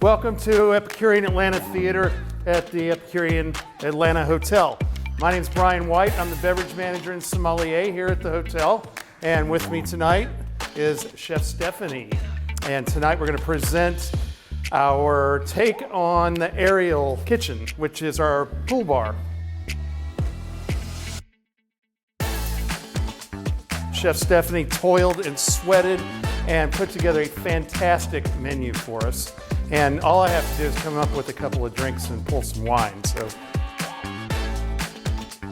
Welcome to Epicurean Atlanta Theatre at the Epicurean Atlanta Hotel. My name is Brian White. I'm the beverage manager and sommelier here at the hotel. And with me tonight is Chef Stephanie. And tonight we're going to present our take on the aerial kitchen, which is our pool bar. Chef Stephanie toiled and sweated and put together a fantastic menu for us. And all I have to do is come up with a couple of drinks and pull some wine.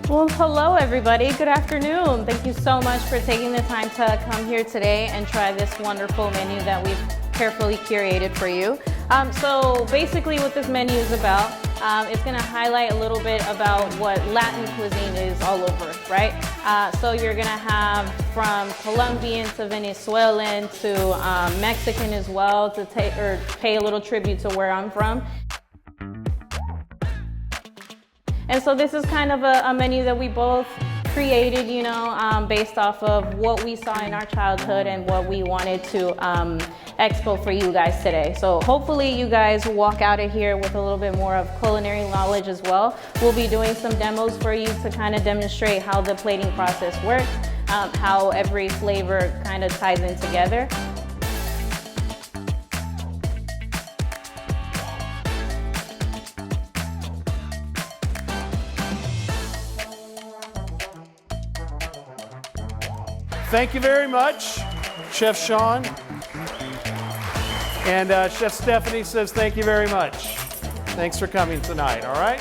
Well, hello everybody. Good afternoon. Thank you so much for taking the time to come here today and try this wonderful menu that we've carefully curated for you. So basically what this menu is about, it's going to highlight a little bit about what Latin cuisine is all over, right? So you're going to have from Colombian to Venezuelan to Mexican as well, to pay a little tribute to where I'm from. And so this is kind of a menu that we both created, you know, based off of what we saw in our childhood and what we wanted to expo for you guys today. So hopefully you guys walk out of here with a little bit more of culinary knowledge as well. We'll be doing some demos for you to kind of demonstrate how the plating process works, how every flavor kind of ties in together. Thank you very much, Chef Sean. And Chef Stephanie says thank you very much. Thanks for coming tonight, all right?